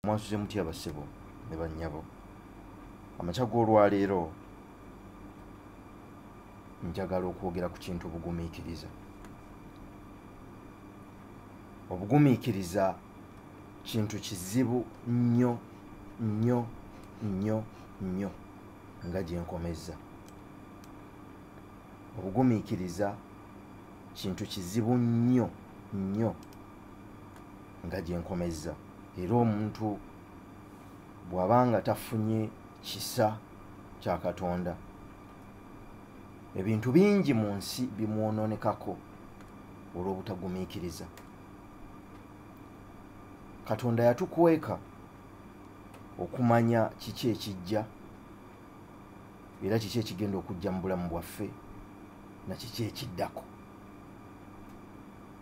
Mwasuze mutya basebo ne bannyabo. Amakya g'olwaleero njagala okwogera ku kintu bugumiikiriza. Obugumiikiriza kintu kizibu nnyo nnyo nnyo nnyo nga gye nkomezza. Obugumiikiriza kintu kizibu nnyo nnyo nga gye nkomezza. Era omuntu bw'abanga tafunye kisa kya Katonda, ebintu bingi mu nsi bimwonoonekako olw'obutagumiikiriza. Katonda yatukweka okumanya kiki ekijja era kiki ekigenda okujja mu bulamu bwaffe na kiki ekiddako.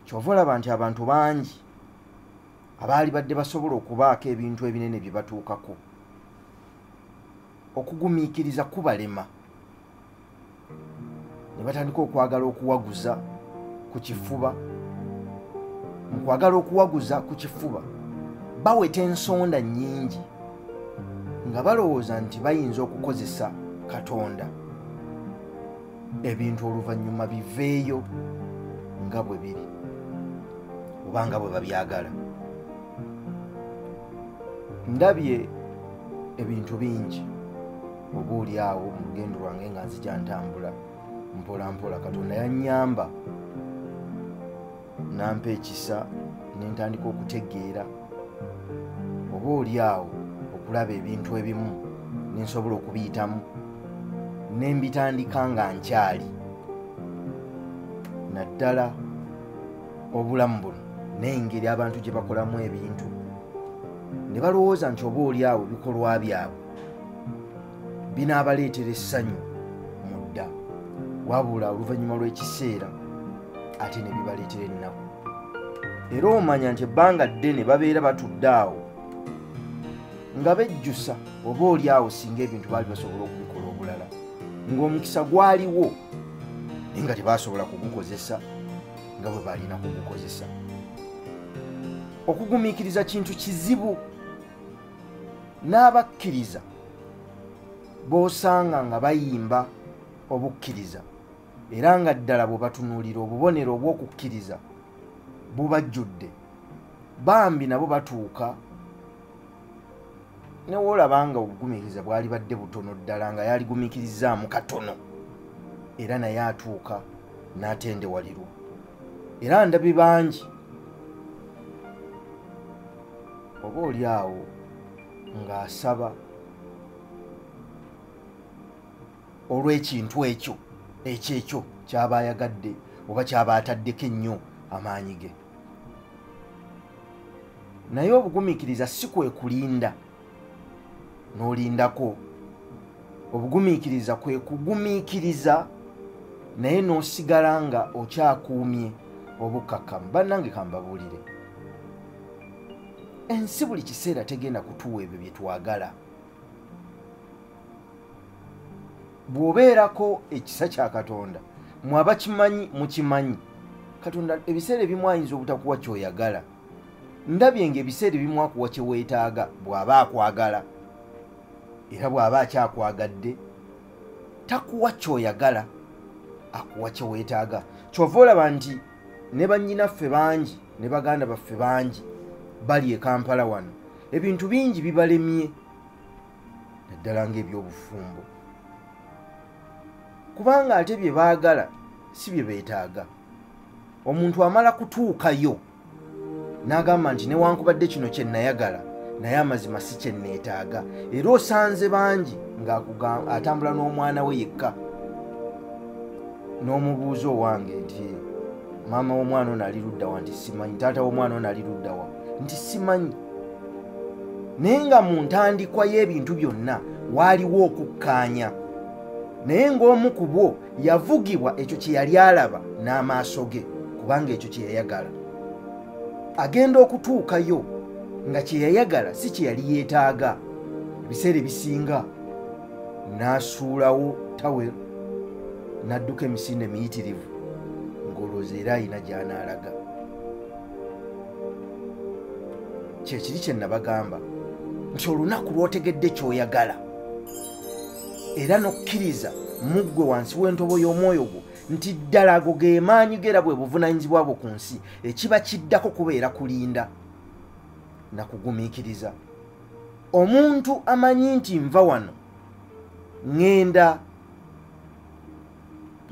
Kyova olaba nti abantu bangi abaali badde basobola okubaako ebintu ebinene bye batuukako, okugumiikiriza kubalema, ne batandika okwagala okuwaguza ku kifuba. Mu kwagala okuwaguza ku kifuba baweta ensonda nnyingi nga balowooza nti bayinza okukozesa Katonda ebintu oluvannyuma biveeyo nga bwe biri oba nga bwe babyagala. Ndabye ebintu bingi oboolyawo mu lugendo lwange nga nzija ntambula mpola mpola. Katonda yannyamba nampa ekisa ne ntandika okutegeera oboolyawo okulaba ebintu ebimu ne nsobola okubiyitamu ne mbitandika nga nkyali. Naddala obulamu buno n'engeri abantu gye bakolamu ebintu ne balowooza nti oboolyawo ebikolwa byabwe binaabaleetera essanyu mu dda, wabula oluvannyuma lw'ekiseera ate ne bibaleetera ennaku. Era omanya nti ebbanga ddene babeera batudde awo nga bejjusa oboolyawo singa ebintu baali basobola okubikola obulala, ng'omukisa gwaliwo naye nga tebaasobola kugukozesa nga bwe baalina kugukozesa. Okugumiikiriza kintu kizibu. N'abakkiriza b'osanga nga bayimba obukkiriza era nga ddala bwe batunuulira obubonero obw'okukkiriza bubajjudde, bambi nabo batuuka ne woolabanga obugumiikiriza bwali badde butono ddala nga yaligumiikirizaamu katono, era naye atuuka n'atendewalirwa. Era ndabi bangi oboolyawo ng'asaba olw'ekintu ekyo ky'aba ayagadde oba ky'aba ataddeko ennyo amaanyi ge. Naye obugumiikiriza si kwe kulinda n'olindako. Obugumiikiriza kwe kugumiikiriza naye n'osigala nga okyakuumye obukkakkamu. Bannange kambabuulire, ensi buli kiseera tegenda kutuwa ebyo bye twagala. Bw'obeerako ekisa kya Katonda mwaba kimanyi mukimanyi. Katonda ebiseera ebimu ayinza obutakuwa ky'oyagala. Ndabye ng'ebiseera ebimu akuwa kye weetaaga bw'aba akwagala, era bw'aba akyakwagadde takuwa ky'oyagala, akuwa kye weetaaga. Kyova olaba nti ne bannyinaffe bangi ne baganda baffe bangi bali e Kampala wano ebintu bingi bibalemye, naddala ng'ebyobufumbo, kubanga ate bye baagala si bye beetaaga. Omuntu amala kutuukayo n'agamba nti newankubadde kino kye nayagala naye amazima si kye neetaaga. Era osanze bangi ng'atambula n'omwana we yekka, n'omubuuza owange nti maama w'omwana ono ali ludda wa? Nti simanyi. Taata w'omwana ono ali ludda wa? Nti simanyi. Naye nga mu ntandikwa y'ebintu byonna waaliwo okukkaanya, naye ng'omu ku bo yavugibwa ekyo kye yali alaba n'amaaso ge, kubanga ekyo kye yayagala. Agenda okutuukayo nga kye yayagala si kye yali yeetaaga. Ebiseera ebisinga n'asuulawo tawero n'adduka emisinde miyitirivu ng'olowooza era alina gy'anaalaga. Kyekiri kye nabagamba nti olunaku lw'otegedde ky'oyagala era n'okkiriza muggwe wansi w'entobo y'omwoyo gwo nti ddala ago ge maanyi ge era bwe buvunaanyizibwa bwo ku nsi ekiba kiddako kubeera kulinda na kugumiikiriza. Omuntu amanyi nti nva wano ŋŋenda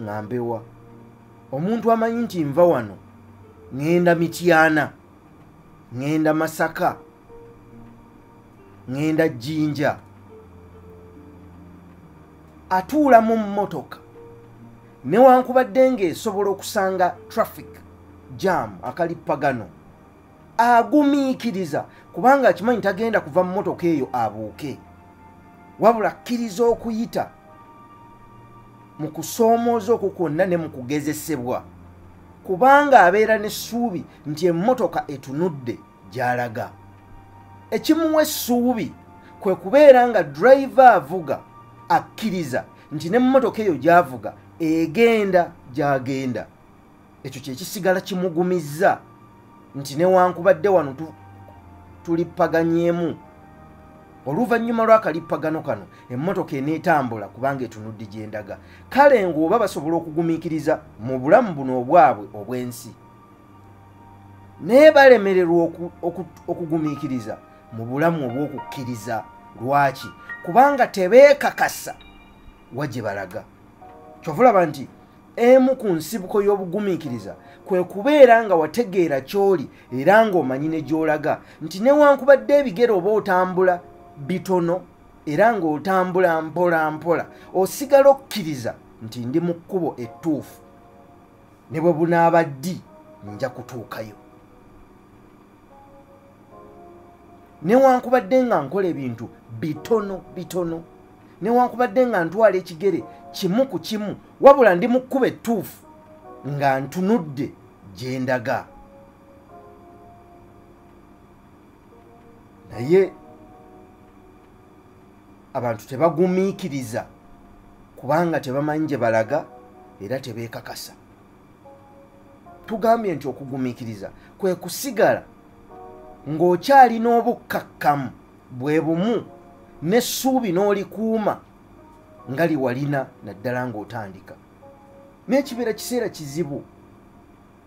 ŋŋambewa, omuntu amanyi nti nva wano ŋŋenda Mityana, ŋŋenda Masaka, ŋŋenda Jjinja, atuula mu mmotoka newankubadde ng'esobola okusanga traffic jam akalippagano, agumiikiriza kubanga akimanyi tagenda kuva mu mmotoka eyo abuuke, wabula akkiriza okuyita mu kusoomooza okwo kwonna ne mu kugezesebwa kubanga abeera n'essuubi nti emmotoka etunudde gy'alaga. Ekimuwa essuubi kwe kubeera nga driver avuga akkiriza nti n'emmotoka eyo gy'avuga egenda gy'agenda. Ekyo kye kisigala kimugumizza nti newankubadde wano tulippaganyeemu, oluvannyuma lw'akalippagano kano emmotoka eneetambula kubanga etunudde gye ndaga. Kale ng'oba basobola okugumiikiriza mu bulamu buno obwabwe obw'ensi naye balemererwa okugumiikiriza mu bulamu obw'okukkiriza. Lwaki? Kubanga tebeekakasa wa gye balaga. Kyovulaba nti emu ku nsibuko y'obugumiikiriza kwe kubeera nga wategeera ky'oli era ng'omanyi ne gy'olaga nti newankubadde ebigere oba otambula bitono era ng'otambula mpola mpola osigala okkiriza nti ndi mu kkubo ettuufu ne bwe bunaaba ddi nja kutuukayo. Newankubadde nga nkola ebintu bitono bitono, newankubadde nga ntwala ekigere kimu ku kimu, wabula ndi mu kkubo ettuufu nga ntunudde gye ndaga. Naye abantu tebagumiikiriza kubanga tebamanyi gye balaga era tebeekakasa. Tugambye nti okugumiikiriza kwe kusigala ng'okyalina obukkakkamu bwe bumu n'essuubi n'olikuuma nga liwalina naddala ng'otandika. N'ekibeera kiseera kizibu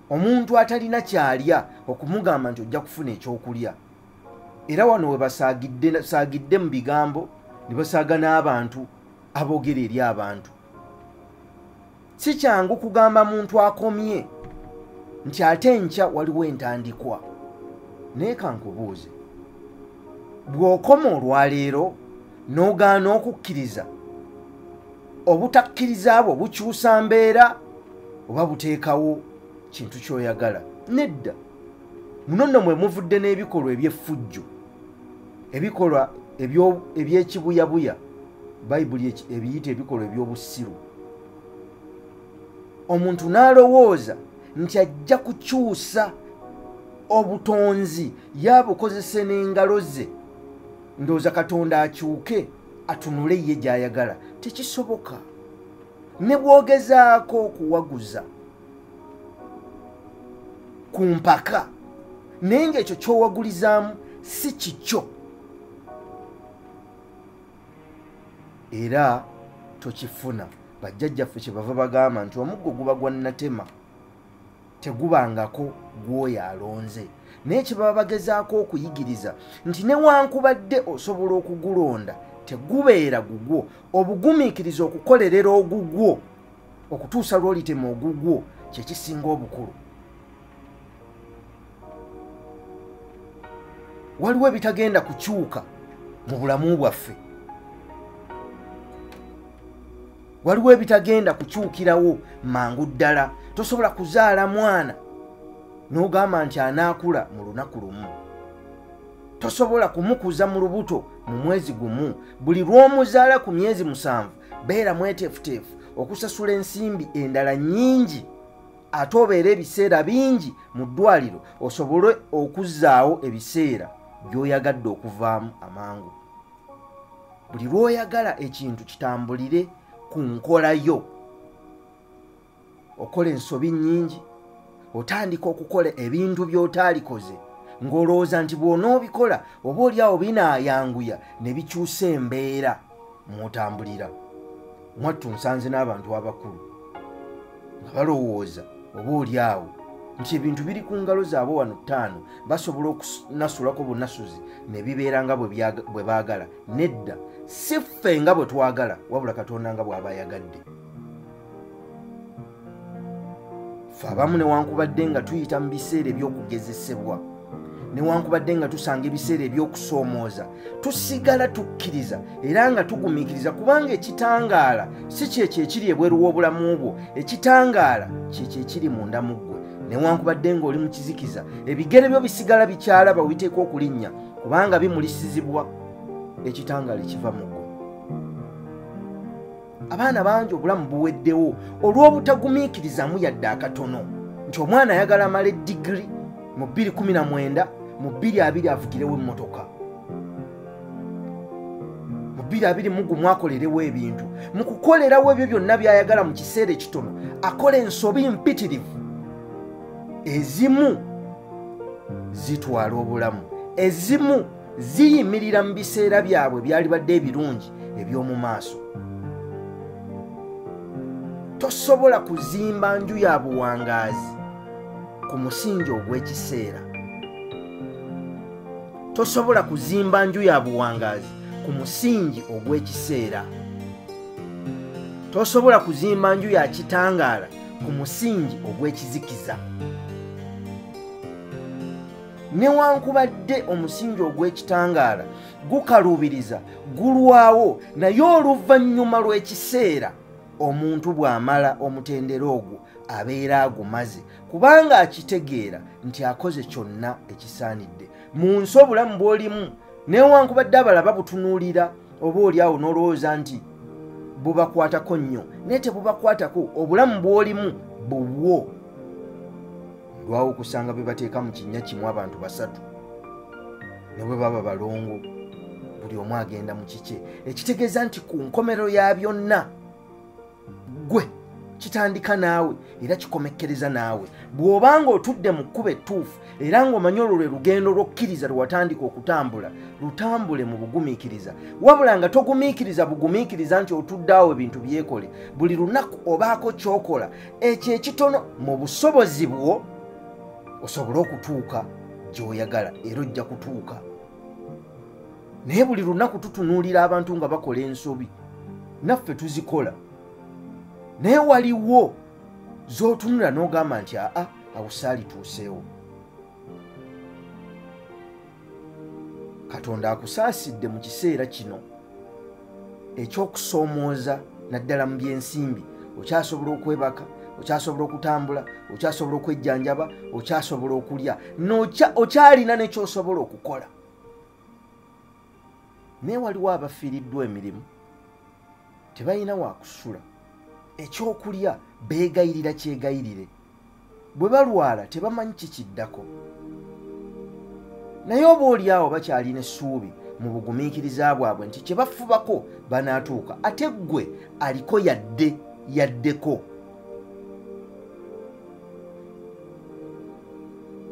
omuntu atalina kyalya okumugamba nti ojja kufuna ekyokulya. Era wano we basaagidde mu bigambo ne basaaga n'abantu aboogera eri abantu. Si kyangu kugamba muntu akomye nti ate enkya waliwo entandikwa. Naye kankubuuze, bw'okoma olwaleero n'ogaana okukkiriza, obutakkiriza bwo bukyusa mbeera oba buteekawo kintu ky'oyagala? Nedda. Muno nno mwe muvudde n'ebikolwa eby'effujjo, ebikolwa eby'ekibuyabuya, Bayibuli ebiyita ebikolwa eby'obussiru. Omuntu n'alowooza nti ajja kukyusa obutonzi yabukozese n'engalo ze, ndowooza Katonda akyuke atunule ye gy'ayagala. Tekisoboka. Ne bw'ogezaako okuwaguza ku mpaka naye ng'ekyo ky'owagulizaamu si kikyo era tokifuna. Bajjajjaffe kye bava bagamba nti omuggo guba gwa nnatema tegubangako gw'oyo alonze. Naye kye baba bagezaako okuyigiriza nti newankubadde osobola okugulonda tegubeera gugwo. Obugumiikiriza okukolerera ogugwo okutuusa lw'olitema ogugwo kye kisinga obukulu. Waliwo ebitagenda kukyuka mu bulamu bwaffe, waliwo ebitagenda kukyukirawo mangu ddala. Tosobola kuzaala mwana n'ogamba nti anaakula mu lunaku lumu. Tosobola kumukuza mu lubuto mu mwezi gumu. Buli lw'omuzaala ku myezi 7 beera mweteefuteefu okusasula ensimbi endala nnyingi ate obeera ebiseera bingi mu ddwaliro osobole okuzzaawo ebiseera by'oyagadde okuvaamu amangu. Buli lw'oyagala ekintu kitambulire ku nkola yo, okola ensobi nnyingi, otandika okukola ebintu by'otaalikoze ng'olowooza nti bw'onoobikola oba oli awo binaayanguya ne bikyusa embeera mw'otambulira. Mwattu nsanze n'abantu abakulu nga balowooza oba oli awo nti ebintu biri ku ngalo zaabwe wano 5 basobola okunasulako bunasuzi ne bibeera nga bwe baagala. Nedda, si ffe nga bwe twagala, wabula Katonda nga bw'aba ayagadde. Ffe abamu newankubadde nga tuyita mu biseera eby'okugezesebwa, newankubadde nga tusanga ebiseera eby'okusoomooza, tusigala tukkiriza era nga tugumiikiriza, kubanga ekitangaala si kyekyo ekiri ebweru w'obulamu bwo, ekitangaala kyekyo ekiri munda mu ggwe. Newankubadde ng'oli mu kizikiza, ebigere byo bisigala bikyalaba witeeka okulinnya, kubanga bimulisizibwa ekitangaala ekiva mu ggwe. Abaana bangi obulamu buweddewo olw'obutagumiikirizamu yadde akatono, nti omwana ayagala amala eddigiri mu 2019 mu 2020 avugirewo emmotoka, mu 2021 akolerewo ebintu. Mu kukolerawo ebyo byonna by'ayagala mu kiseera ekitono akola ensobi mpitirivu. Ezimu zitwala obulamu, ezimu ziyimirira mu biseera byabwe byali badde ebirungi eby'omu maaso. Tosobola kuzimba nju ya buwangaazi ku musingi ogw'ekiseera. Tosobola kuzimba nju ya buwangaazi ku musingi ogw'ekiseera. Tosobola kuzimba nju ya kitangaala ku musingi ogw'ekizikiza. Newankubadde omusingi ogw'ekitangaala gukaluubiriza, gulwawo, naye oluvannyuma lw'ekiseera omuntu bw'amala omutendera ogwo abeera agumaze, kubanga akitegeera nti akoze kyonna ekisaanidde. Mu nsi obulamu bw'olimu, newankubadde abalaba butunuulira oba oli awo n'olowooza nti bubakwatako nnyo, naye tebubakwatako. Obulamu bw'olimu bubwo. Lwawo okusanga bwe bateeka mu kinnya kimu abantu 3 ne bwe baba balongo, buli omu agenda mu kike. Ekitegeeza nti ku nkomerero ya byonna gwe kitandika naawe era kikomekkereza naawe. Bw'obanga otudde mu kkubo ettuufu era ng'omanyi olwo lwe lugendo lw'okkiriza lwe watandika okutambula, lutambule mu bugumiikiriza. Wabula nga togumiikiriza bugumiikiriza nti otudde awo ebintu byekole. Buli lunaku obaako ky'okola ekyo ekitono mu busobozi bwo osobole okutuuka gy'oyagala era ojja kutuuka. Naye buli lunaku tutunuulira abantu nga bakola ensobi, naffe tuzikola. Naye waliwo z'otunula n'ogamba nti awo saalituuseewo. Katonda akusaasidde mu kiseera kino eky'okusoomooza naddala mu by'ensimbi. Okyasobola okwebaka, okyasobola okutambula, okyasobola okwejjanjaba, okyasobola okulya, okyalina nekyosobola okukola. Naye waliwo abafiiriddwa emirimu, tebalina waakusula. Ekyokulya beegayirira kyegayirire. Bwe balwala tebamanyi kikiddako. Naye oba oli awo bakyalina essuubi mu bugumiikiriza bwabwe nti kye bafubako banaatuuka, ate ggwe aliko yaddeko.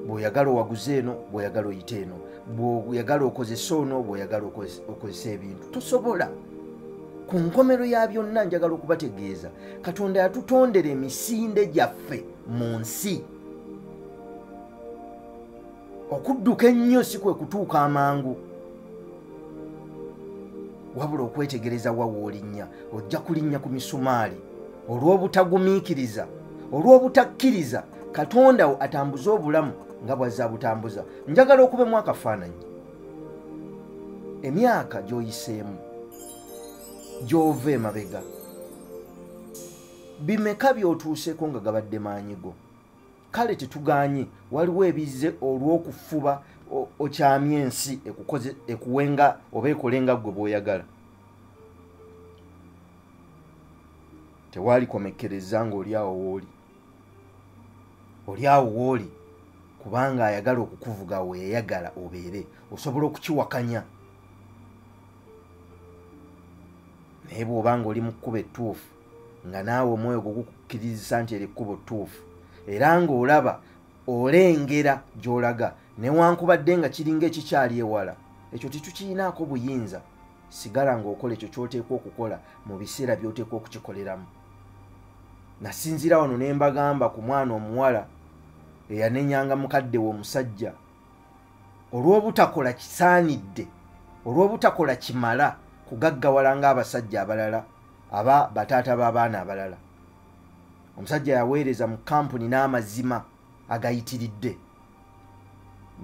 Bw'oyagala owaguze eno, bw'oyagala oyite eno, bw'oyagala okozesa ono, bw'oyagala okozesa ebintu, tosobola. Ku nkomero ya byonna njagala okubategeeza, Katonda yatutondera emisinde gyaffe mu nsi. Okudduka ennyo si kwe kutuuka amangu, wabula okwetegereza wa w'olinnya. Ojja kulinnya ku misumaali olw'obutagumiikiriza, olw'obutakkiriza Katonda wo atambuza obulamu nga bw'azze abutambuza. Njagala okubemu akafaananyi. Emyaka gy'oyiseemu, gy'ova emabega, bimeka by'otuuseeko nga gabadde maanyigo. Kale tetuganye, waliwo ebizze olw'okufuba okyamya ensi ekuwenga oba ekolenga ggwe bw'oyagala. Tewaali komekkereza ng'oli awo w'oli. Oli awo w'oli kubanga ayagala okukuvuga weeyagala obeere, osobola okukiwakanya. Naye bw'obanga oli mu kkubo ettuufu nga naawe omwoyo gwo gukukkiriza nti eri kkubo ttuufu, era ng'olaba olengera gy'olaga newankubadde nga kiringa ekikyali ewala ekyo tetukirinaako buyinza sigala ng'okola ekyo ky'oteekwa okukola mu biseera by'oteekwa okukikoleramu. Nasinzira wano ne mbagamba ku mwana omuwala eyanenyanga mukadde we omusajja olw'obutakola kisaanidde olw'obutakola kimala kugaggawala ng'abasajja abalala aba bataata b'abaana abalala. Omusajja yaweereza mu kampuni n'amazima agayitiridde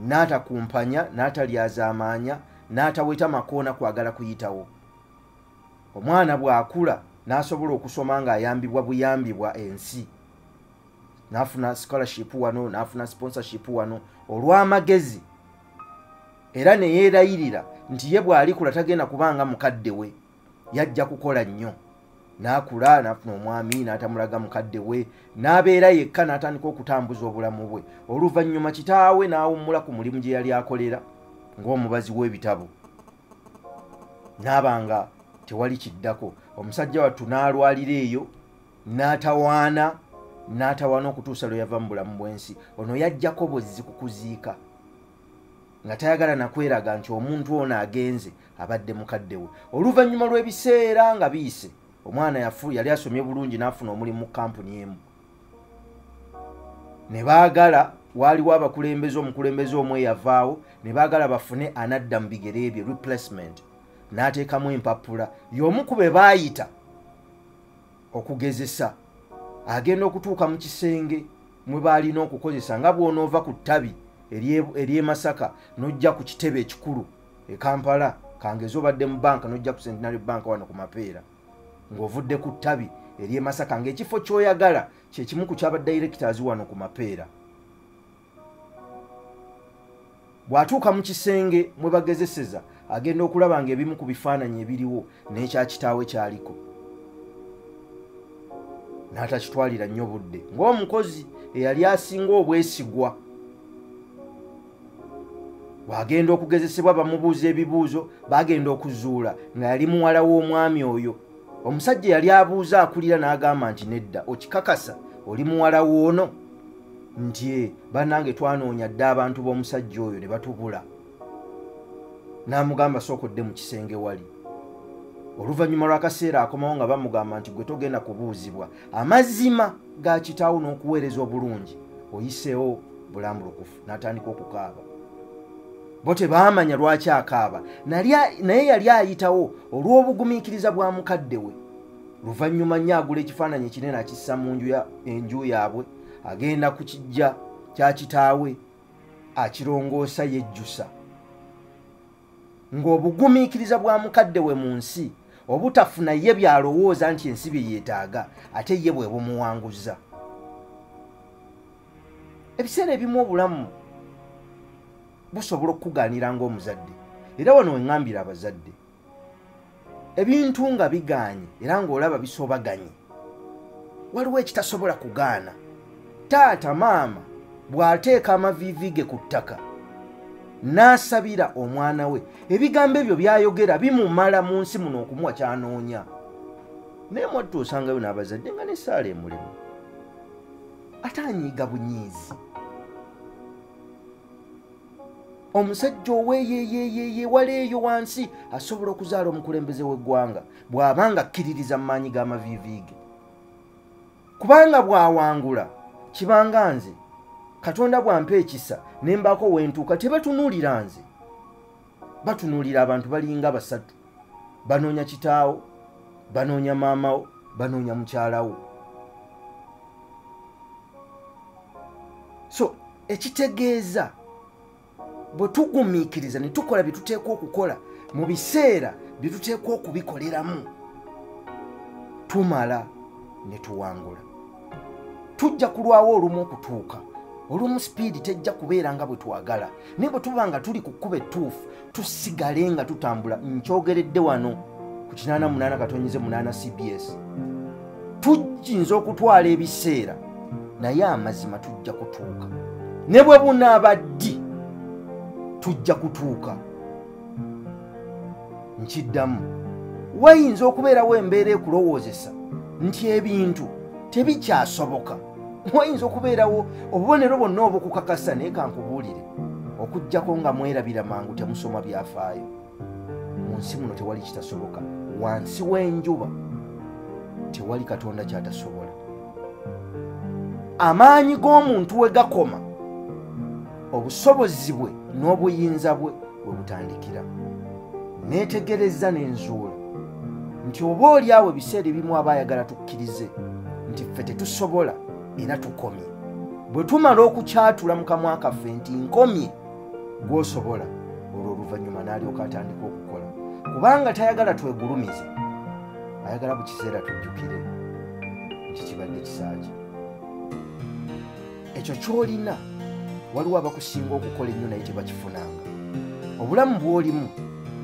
n'atakumpanya n'atalyazaamaanya n'ataweta makoona kwagala kuyitawo. Omwana bw'akula n'asobola okusoma ng'ayambibwa buyambibwa ensi n'afuna scholarship wano n'afuna sponsorship wano olw'amagezi era ne yeerayirira nti ye bw'alikula tagenda kubanga mukadde we yajja kukola nnyo. N'akula n'afuna omwami n'atamulaga mukadde we n'abeera yekka n'atandika okutambuza obulamu bwe. Oluvannyuma kitaawe n'awummula ku mulimu gye yali akolera ng'omubazi w'ebitabo n'abanga tewali kiddako. Omusajja wattu n'alwalira eyo n'atawaana okutuusa lwe yava mu bulamu bw'ensi. Ono yajjako bozzi ku kuziika nga tayagala nakweraga nti omuntu ono agenze abadde mukadde we. Oluvannyuma lw'ebiseera nga biyise omwana yali asomye bulungi n'afuna omulimu mu kampuni emu. Ne baagala waaliwo omukulembeze omwe eyavaawo ne baagala bafune anadda mu bigere bye replacement n'ateekamu empapula y'omu ku be baayita okugezesa agenda okutuuka mu kisenge mwe baalina okukozesa nga bw'onoova ku ttabi ery'e Masaka n'ojja ku kitebe ekikulu e Kampala kangezi obadde mu banka n'ojja ku Centenary Bank wano ku Mapeera ng'ovudde ku ttabi ery'e Masaka ng'ekifo ky'oyagala kye kimu ku kyaba directors wano ku Mapeera. Bw'atuuka mu kisenge mwe bagezeseza agenda okulaba ng'ebimu ku bifaananyi ebiriwo n'ekya kitaawe kyaliko n'atakitwalira nnyo budde ng'omukozi eyali asinga obwesigwa. Bw'agenda okugezesebwa bamubuuza ebibuuzo bagenda okuzuula nga yali muwala w'omwami oyo. Omusajja yali abuuza akulira n'agamba nti nedda okikakasa oli muwala w'ono nti bannange twanoonya dde abantu b'omusajja oyo ne batubula. N'amugamba sookodde mu kisenge wali. Oluvannyuma lw'akaseera akomawo nga bamugamba nti gwe togenda kubuuzibwa amazima ga kitaawo n'okuweereza obulungi oyiseewo bulambulukufu. N'atandika okukaaba. Bo tebaamanya lwaki akaaba naye yali ayitawo olw'obugumiikiriza bwa mukadde we. Luvannyuma nnyo agula ekifaananyi ekinene akissa mu enju yaabwe agenda ku kijja kya kitaawe akirongoosa yejjusa ng'obugumiikiriza bwa mukadde we mu nsi obutafuna ye byalowooza nti ensi bye yeetaaga ate ye bwe bumuwanguza. Ebiseera ebimu obulamu busobola okukugaanira ng'omuzadde era wano weŋŋambira abazadde ebintu nga bigaanye era ng'olaba bisobaganye waliwo ekitasobola kugaana. Taata maama bw'ateeka amaviivi ge ku ttaka n'asabira omwana we ebigambo ebyo byayogera bimumala mu nsi muno okumuwa kyanoonya. Naye mwattu osangayo n'abazadde nga n'essaala emulemu ate anyiiga bunyiizi. Omusajja oweeyeyeyeye wala eyo wansi asobola okuzaala omukulembeze w'eggwanga bw'abanga akkiririza mu maanyi g'amaviivi ge. Kubanga bw'awangula kibanga nze Katonda bw'ampa ekisa ne mbaako wentuuka tebatunuulira nze batunuulira abantu balinga basatu. Banoonya kitaawo, banoonya maamawo, banoonya mukyalawo. So ekitegeeza bwe tugumiikiriza ne tukola bye tuteekwa okukola mu biseera bye tuteekwa okubikoleramu tumala ne tuwangula. Tujja kulwawo olumu okutuuka olumu sipiidi tejja kubeera nga bwe twagala naye bwe tuba nga tuli ku kkuba ettuufu tusigale nga tutambula. Nkyogeredde wano ku 88/8 CBS. Tujjinza okutwala ebiseera naye amazima tujja kutuuka ne bwe bunaaba ddi tujja kutuuka. Nkiddamu wayinza okubeerawo embeera ekulowoozesa nti ebintu tebikyasoboka wayinza okubeerawo obubonero bwonna obukukakasa naye kankubuulire okuggyako nga mwerabira mangu temusoma byafaayo mu nsi muno tewali kitasoboka wansi w'enjuba tewali katonda kyatasobola amaanyi g'omuntu we gakoma obusobozi bwe n'obuyinza bwe we butandikira neetegereza n'enzuula nti oba oli awo ebiseera ebimu aba ayagala tukkirize nti ffe tetusobola era tukomye bwe tumala okukyatula mu kamwa kaffe nti nkomye gw'osobola olwo oluvannyuma n'alyoka atandika okukola kubanga tayagala twegulumize ayagala bu kiseera tujjukire nti kibadde kisaaki ekyo ky'olina waliwo abakusinga okukola ennyo naye tebakifunanga obulamu bw'olimu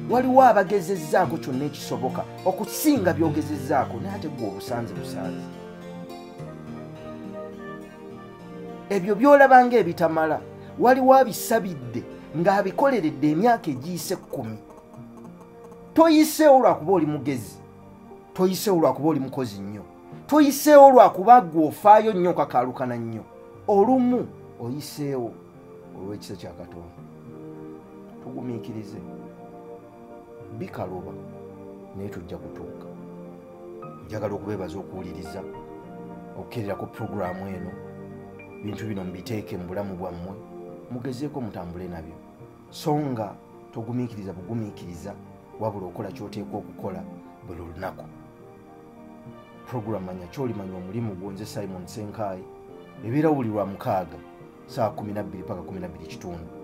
waliwo abagezezzaako kyonna ekisoboka okusinga by'ogezezzaako naye ate gwe obusanze busanze ebyo by'olaba ng'ebitamala waliwo abisabidde ng'abikoleredde emyaka egiyise 10 toyiseewo lwakuba oli mugezi toyiseewo lwakuba oli mukozi nnyo toyiseewo lwakuba gwe ofaayo nnyo kakaalukana nnyo olumu oyiseewo olw'ekisa kya Katonda tugumiikirize bikaloba naye tujja kutuuka njagala okubeebaza okuwuliriza okukeererako puroguraamu eno bintu bino mbiteeke mu bulamu bwammwe mugezeeko mutambule nabyo so nga togumiikiriza bugumiikiriza wabula okola ky'oteekwa okukola buli lunaku puroguraamu manya kyolimanya omulimu gwo nze Simon Senkaayi ebeera buli lwa 6 saa 12 paka 12 kitundu